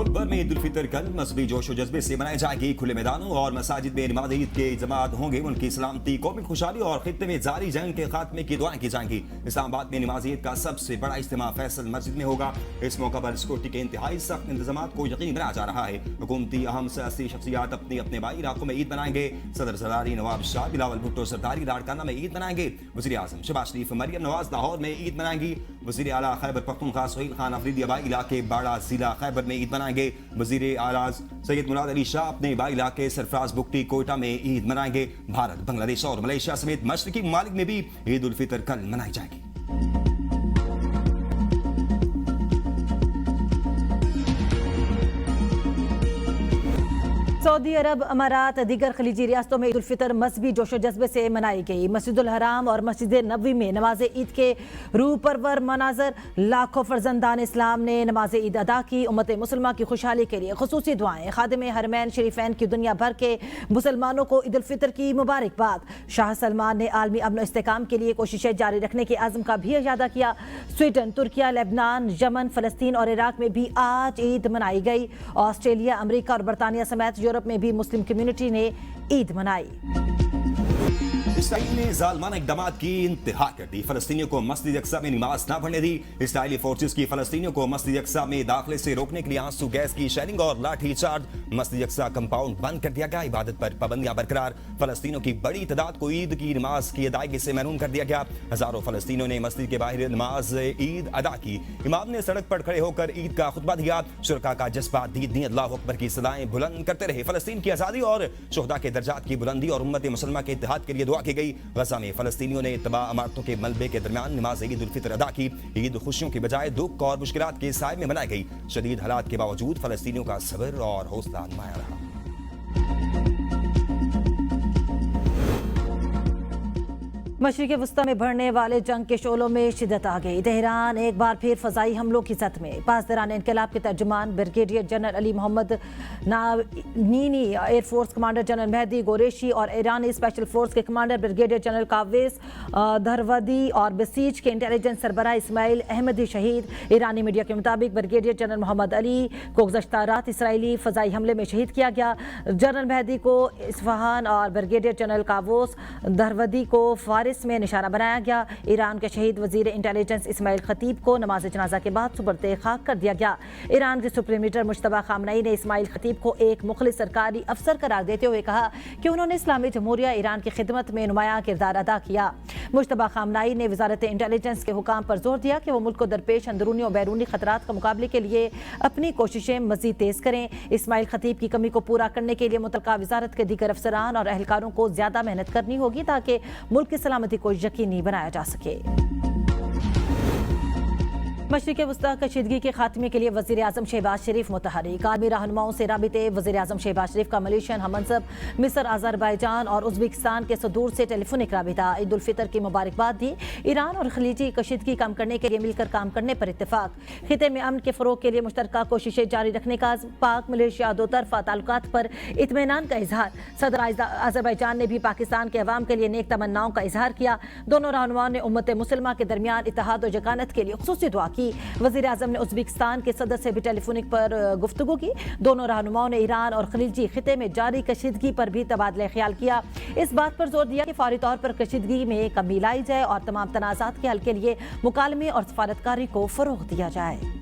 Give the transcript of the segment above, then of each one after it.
अकबर में ईद उल फितर कल मजहबी जोश व जज्बे से मनाई जाएगी। खुले मैदानों और मसाजिद में नमाज ईद के जमात होंगे। उनकी सलामती, कौमी खुशहाली और खित्ते में जारी जंग के खात्मे की दुआएं की जाएंगी। इस्लामाबाद में नमाज ईद का सबसे बड़ा इज्तिमा फैसल मस्जिद में होगा। इस मौका पर सिक्योरिटी के इंतहाई सख्त इंतजाम को यकीनी बनाया जा रहा है। हुकूमती अहम सियासी शख्सियात अपने अपने बाई इलाकों में ईद मनाएंगे। सदर जरदारी नवाब शाह, बिलावल भुट्टो सरदारी लाड़काना में ईद मनाएंगे। वज़ीर आज़म शहबाज शरीफ, मरियम नवाज लाहौर में ईद मनाएंगी। वज़ीर आला खैबर पख्तूनख्वा सुहेल खान अफरीदी आबाई इलाके बाड़ा जिला खैबर में ईद मनाएंगे। वज़ीर आला सैयद मुराद अली शाह अपने आबाई इलाके सरफराज बुक्टी कोयटा में ईद मनाएंगे। भारत, बांग्लादेश और मलेशिया समेत मशरकी ममालिक में भी ईद उल फितर कल मनाई जाएगी। सऊदी अरब, अमारात, दीगर खलीजी रियासतों में ईद उल फितर मजहबी जोशो जज्बे से मनाई गई। मस्जिदुल हराम और मस्जिद नबवी में नमाज ईद के रूह परवर मनाजर। लाखों फर्जंदान इस्लाम ने नमाज ईद अदा की। उम्मत मुसलमान की खुशहाली के लिए खुसूसी दुआएं। खादिम हरमैन शरीफैन की दुनिया भर के मुसलमानों को ईद उल फितर की मुबारकबाद। शाह सलमान ने आलमी अमन इस्तेकाम के लिए कोशिशें जारी रखने के आज़म का भी इजादा किया। स्वीडन, तुर्किया, लेबनान, यमन, फलस्तीन और इराक में भी आज ईद मनाई गई। ऑस्ट्रेलिया, अमेरिका और बरतानिया समेत यूरोप में भी मुस्लिम कम्युनिटी ने ईद मनाई। इसराइल ने जालमाना इक़दामात की इंतहा कर दी। फलस्तीनियों को मस्जिद अक्सा में नमाज न पढ़ने दी। इसराइली फोर्सेस की फलस्तीनियों को मस्जिद अक्सा में दाखिले से रोकने के लिए आंसू गैस की शेलिंग और लाठी चार्ज। मस्जिद अक्सा कंपाउंड बंद कर दिया गया। इबादत पर पाबंदियां बरकरार। फलस्तीनियों की बड़ी तादाद को ईद की नमाज की अदायगी से महरूम कर दिया गया। हजारों फलस्तीनियों ने मस्जिद के बाहर नमाज ईद अदा की। इमाम ने सड़क पर खड़े होकर ईद का खुतबा दिया। शुरका का जज्बा दीद अल्लाहु अकबर की सदाएं बुलंद करते रहे। फलस्तीन की आजादी और शुहदा के दर्जात की बुलंदी और उम्मत मुसलमान के इत्तेहाद के लिए दुआ की गई। गजा में फलस्तीनियों ने तबाह इमारतों के मलबे के दरमियान नमाज ईद उल फितर अदा की। ईद खुशियों की बजाय दुख और मुश्किलात के साए में मनाई गई। शदीद हालात के बावजूद फलस्तीनियों का सब्र और हौसला नुमाया रहा। मशरिक़ वस्ता में बढ़ने वाले जंग के शोलों में शिद्दत आ गई। तेहरान एक बार फिर फ़ज़ाई हमलों की जद में। पासदारान इनकलाब के तर्जुमान brigadier general Ali Mohammad Naeini, air force commander general Mehdi Ghoreishi और ईरानी स्पेशल फोर्स के कमांडर ब्रिगेडियर जनरल कावेस धरवदी और बसीज के इंटेलिजेंस सरबराह इस्माइल अहमदी शहीद। ईरानी मीडिया के मुताबिक ब्रिगेडियर जनरल मोहम्मद अली को गुज़श्ता रात इसराइली फ़ज़ाई हमले में शहीद किया गया। जनरल मेहदी को इस्फहान और ब्रिगेडियर जनरल कावोस धरवदी को फारिस में निशाना बनाया गया। ईरान के शहीद वजीर इंटेलिजेंस इस्माइल खतीब को नमाज जनाजा के बाद सुपुर्द खाक कर दिया गया। ईरान के सुप्रीम लीडर मुश्तबा खामनई ने इस्माइल खतीब को एक मुखलिस सरकारी अफसर करार देते हुए कहा कि उन्होंने इस्लामी जमहूरिया ईरान की खिदमत में नुमाया किरदार अदा किया। मुश्तबा खामनई ने वजारत इंटेलिजेंस के हुकाम पर जोर दिया कि वो मुल्क को दरपेश अंदरूनी और बैरूनी खतरात का मुकाबले के लिए अपनी कोशिशें मजीद तेज करें। इस्माइल खतीब की कमी को पूरा करने के लिए मुतलका वजारत के दीगर अफसरान और एहलकारों को ज्यादा मेहनत करनी होगी ताकि मुल्क की सलामती को यकीनी बनाया जा सके। मशरिक़ वस्ता कशीदगी के खात्मे के लिए वज़ीर आज़म शहबाज शरीफ मुतहरिक। आर्मी रहनुमाओं से राबिते। वज़ीर आज़म शहबाज शरीफ का मलेशियन हममनसब मिस्र, अज़रबैजान और उज़्बेकिस्तान के सदूर से टेलीफोनिक राबिता। ईद उल फितर की मुबारकबाद दी। ईरान और खलीजी कशीदगी कम करने के लिए मिलकर काम करने पर इत्तेफाक। खिते में अमन के फ़रोग के लिए मुश्तरका कोशिशें जारी रखने का पाक मलेशिया दो तरफ़ा ताल्लुकात पर इत्मीनान का इजहार। सदर अज़रबैजान ने भी पाकिस्तान के अवाम के लिए नेक तमन्नाओं का इजहार किया। दोनों रहनुमाओं ने उम्मत मुसलमान के दरमियान इत्तेहाद और यकानत के लिए खुसूसी दुआ की। वज़ीर आज़म ने उज़्बेकिस्तान के सदर से भी टेलीफोनिक पर गुफ्तगू की। दोनों रहनुमाओं ने ईरान और खलीजी खिते में जारी कशीदगी पर भी तबादला ख्याल किया। इस बात पर जोर दिया कि फौरी तौर पर कशीदगी में कमी लाई जाए और तमाम तनाज़ात के हल के लिए मुकालमे और सफारतकारी को फ़रोग़ दिया जाए।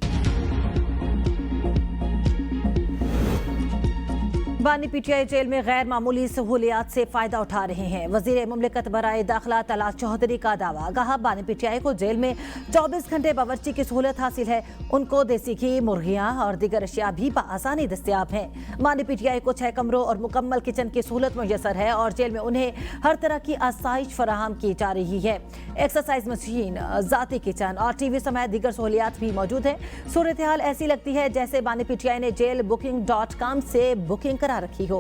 बानी पीटीआई जेल में गैर मामूली सहूलियात से फायदा उठा रहे हैं। वजीर मुमलिकत बराए दाखिला तलाश चौधरी का दावा। कहा बानी पीटीआई को जेल में 24 घंटे बावर्ची की सहूलत हासिल है। उनको देसी घी, मुर्गियां और दीगर अशिया भी आसानी दस्तियाब हैं। बानी पीटीआई को 6 कमरों और मुकम्मल किचन की सहूलत मुयसर है और जेल में उन्हें हर तरह की आसाइश फराहम की जा रही है। एक्सरसाइज मशीन, जाती किचन और टीवी समेत दीगर सहूलियात भी मौजूद हैं। सूरत हाल ऐसी लगती है जैसे बानी पीटीआई ने जेल booking.com से बुकिंग करा रखी हो।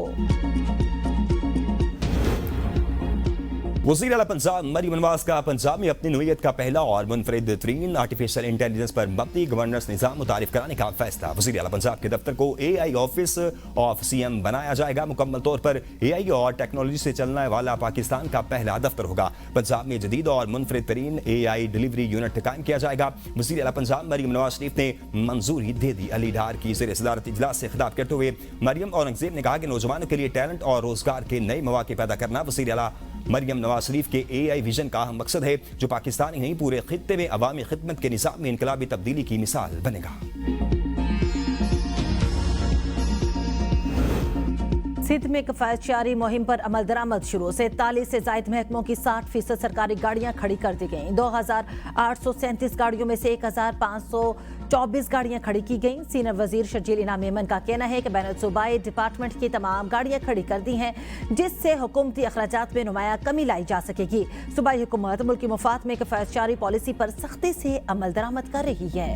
वज़ीर आला पंजाब मरियम नवाज का पंजाब में अपनी नौइयत का पहला और मुनफरिद तरीन आर्टिफिशियल इंटेलिजेंस पर मबनी गवर्नेंस निज़ाम मुतारिफ कराने का फैसला। वज़ीर आला पंजाब के दफ्तर को AI ऑफिस ऑफ CM बनाया जाएगा। मुकम्मल तौर पर AI और टेक्नोलॉजी से चलने वाला पाकिस्तान का पहला दफ्तर होगा। पंजाब में जदीद और मुनफरिद तरीन AI डिलीवरी यूनिट कायम किया जाएगा। वज़ीर आला पंजाब मरियम नवाज शरीफ ने मंजूरी दे दी। अली ढार की ज़ेर सदारत इजलास से खिताब करते हुए मरियम औरंगजेब ने कहा कि नौजवानों के लिए टैलेंट और रोजगार के नए मौके पैदा करना वज़ीर आला मरियम नवाज शरीफ के AI विजन का अहम मकसद है, जो पाकिस्तान ही नहीं पूरे खित्ते में अवामी खिदमत के निज़ाम में इनकलाबी तब्दीली की मिसाल बनेगा। सिंध में किफायतशारी मुहिम पर अमल दरामद शुरू। 47 से जायद महकमों की 60% सरकारी गाड़ियां खड़ी कर दी गईं। 2837 गाड़ियों में से 1524 गाड़ियां खड़ी की गईं। सीनियर वजीर शर्जील इनाम मेमन का कहना है कि बैनुल सूबाई डिपार्टमेंट की तमाम गाड़ियां खड़ी कर दी हैं, जिससे हुकूमती अखराजात में नुमाया कमी लाई जा सकेगी। सूबाई हुकूमत मुल्की मुफाद में किफायतशारी पॉलिसी पर सख्ती से अमल दरामद कर रही है।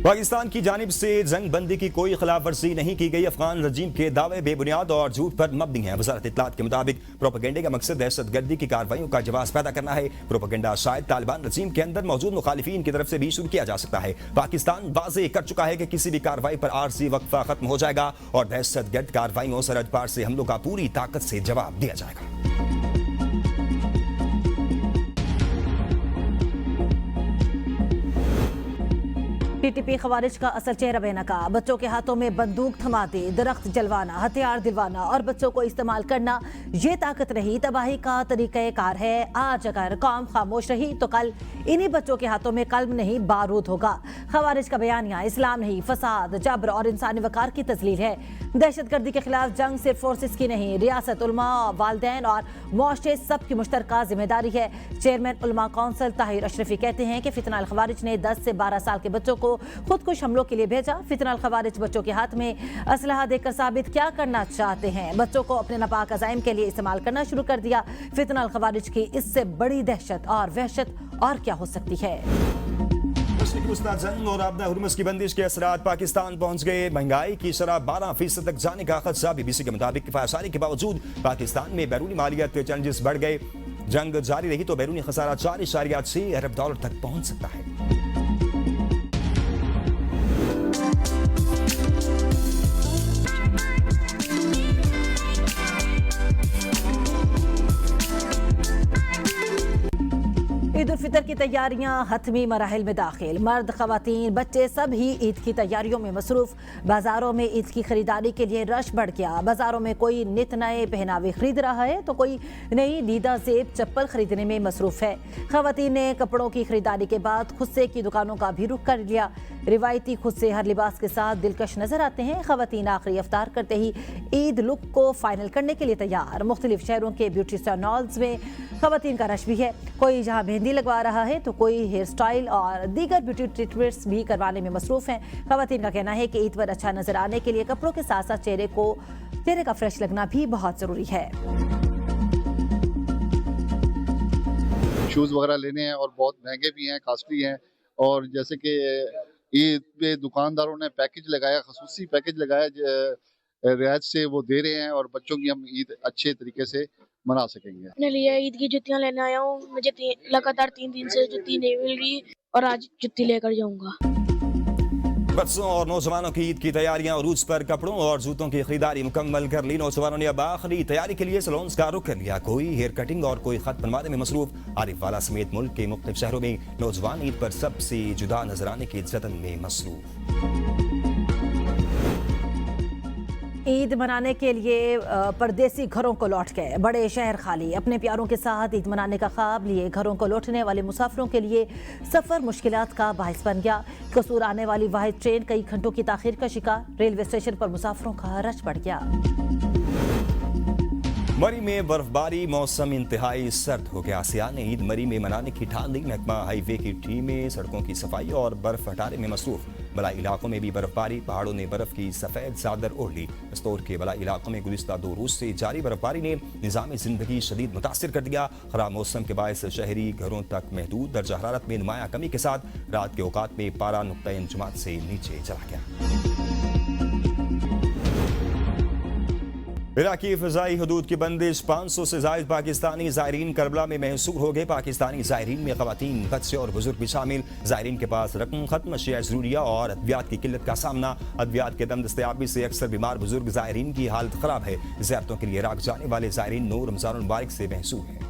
पाकिस्तान की जानिब से जंग बंदी की कोई खिलाफ वर्जी नहीं की गई। अफगान रजीम के दावे बेबुनियाद और झूठ पर मबनी है। वजारत इत्तलात के मुताबिक प्रोपेगेंडे का मकसद दहशतगर्दी की कार्रवाइयों का जवाब पैदा करना है। प्रोपेगेंडा शायद तालिबान रजीम के अंदर मौजूद मुखालिफिन की तरफ से भी शुरू किया जा सकता है। पाकिस्तान वाज़ेह कर चुका है कि किसी भी कार्रवाई पर आरजी वक्फा खत्म हो जाएगा और दहशतगर्द कार्रवाइयों सरहद पार से हमलों का पूरी ताकत से जवाब दिया जाएगा। PTP खवारिज का असल चेहरा बेनकाब। बच्चों के हाथों में बंदूक थमा दे, दरख्त जलवाना, हथियार दिलवाना और बच्चों को इस्तेमाल करना, ये ताकत नहीं तबाही का तरीक़ाकार है। आज अगर कौम खामोश रही तो कल इन्हीं बच्चों के हाथों में कल्म नहीं बारूद होगा। खवारिज का बयानिया इस्लाम नहीं, फसाद, जबर और इंसानी वकार की तजलील है। दहशतगर्दी के खिलाफ जंग सिर्फ फोर्सेस की नहीं, रियासत, उलमा, वालिदैन और मुआशरे सब की मुश्तरका जिम्मेदारी है। चेयरमैन उलमा काउंसिल ताहिर अशरफी कहते हैं कि फितना अल खवारिज ने 10 से 12 साल के बच्चों को खुदकुश हमलों के लिए भेजा। फितना अल खवारिज बच्चों के हाथ में असलहा देकर साबित क्या करना चाहते हैं। बच्चों को अपने नापाक अज़ाइम के लिए इस्तेमाल करना शुरू कर दिया। फितना अल खवारिज की इससे बड़ी दहशत और वहशत और क्या हो सकती है। जंग और आपदा हुर्मुज़ की बंदिश के असरात पाकिस्तान पहुंच गए। महंगाई की शरह 12% तक जाने का खदशा। BBC के मुताबिक किफायतशारी के बावजूद पाकिस्तान में बैरूनी मालियात के चैलेंजेस बढ़ गए। जंग जारी रही तो बैरूनी खसारा $4.6 अरब तक पहुंच सकता है। ईद उल फितर की तैयारियां हतमी मराहिल में दाखिल। मर्द, खवातीन, बच्चे सब ही ईद की तैयारियों में मसरूफ। बाजारों में ईद की खरीदारी के लिए रश बढ़ गया। बाजारों में कोई नित नए पहनावे खरीद रहा है तो कोई नई दीदा जेब चप्पल खरीदने में मसरूफ है। खवातीन ने कपड़ों की खरीदारी के बाद खुस्से की दुकानों का भी रुख कर लिया। रिवायती खुस्से हर लिबास के साथ दिलकश नजर आते हैं। खवातीन आखिरी अफ्तार करते ही ईद लुक को फाइनल करने के लिए तैयार। मुख्तलिफ शहरों के ब्यूटी सैलून्स में खवातीन का रश भी है। कोई जहाँ मेहंदी लगवा रहा है तो कोई हेयर स्टाइल और दीगर ब्यूटी ट्रीटमेंट्स भी करवाने में मसरूफ हैं। खवातीन का कहना है कि ईद पर अच्छा नजर आने के लिए कपड़ों के साथ साथ चेहरे का फ्रेश लगना भी बहुत जरूरी है। शूज़ वगैरह लेने हैं और बहुत महंगे भी हैं, कॉस्टली हैं। और जैसे कि ईद पे दुकानदारों ने पैकेज लगाया, खसूसी पैकेज लगाया, रियायत से वो दे रहे हैं और बच्चों की हम ईद अच्छे तरीके से मना सकेंगे। अपने लिए ईद की जुतियाँ लेने आया हूँ। मुझे लगातार 3 दिन से जुत्ती नहीं मिल रही और आज जुत्ती लेकर जाऊंगा। बच्चों और नौजवानों की ईद की तैयारियां और उस पर कपड़ों और जूतों की खरीदारी मुकम्मल कर ली। नौजवानों ने अब आखिरी तैयारी के लिए सैलून्स का रुख कर लिया। कोई हेयर कटिंग और कोई खत बनवाने में मसरूफ। आरिफ वाला समेत मुल्क के मुख्तलिफ शहरों में नौजवान ईद पर सबसे जुदा नजर आने के जतन में मसरूफ। ईद मनाने के लिए परदेसी घरों को लौट गए। बड़े शहर खाली। अपने प्यारों के साथ ईद मनाने का ख्वाब लिए घरों को लौटने वाले मुसाफिरों के लिए सफ़र मुश्किलात का बाहिस बन गया। कसूर आने वाली वाहिद ट्रेन कई घंटों की ताखीर का शिकार। रेलवे स्टेशन पर मुसाफिरों का रश बढ़ गया। मरी में बर्फबारी, मौसम इंतहाई सर्द हो गया। सियाह ने ईद मरी में मनाने की ठान ली। महकमा हाईवे की टीमें सड़कों की सफाई और बर्फ हटाने में मसरूफ। बलाई इलाकों में भी बर्फबारी। पहाड़ों ने बर्फ की सफेद चादर ओढ़ ली। स्तोर के बलाई इलाकों में गुज़िश्ता 2 रोज से जारी बर्फबारी ने निज़ाम जिंदगी शदीद मुतासिर कर दिया। खराब मौसम के बायस शहरी घरों तक महदूद दर्जा हरारत में नुमाया कमी के साथ रात के औकात में पारा नुक्ता इंजमात से नीचे चला गया। इराकी फ़ज़ाई हदूद की बंदिश 500 से ज़ायद पाकिस्तानी ज़ायरीन करबला में महसूर हो गए। पाकिस्तानी ज़ायरीन में ख़वातीन, बच्चे और बुजुर्ग भी शामिल। ज़ायरीन के पास रकम ख़त्म, अशिया ज़रूरिया और अद्वियात की किल्लत का सामना। अद्वियात के दम दस्तयाबी से अक्सर बीमार बुजुर्ग ज़ायरीन की हालत ख़राब है। ज़ियारतों के लिए इराक जाने वाले ज़ायरीन 9 रमज़ान मुबारक से महसूर हैं।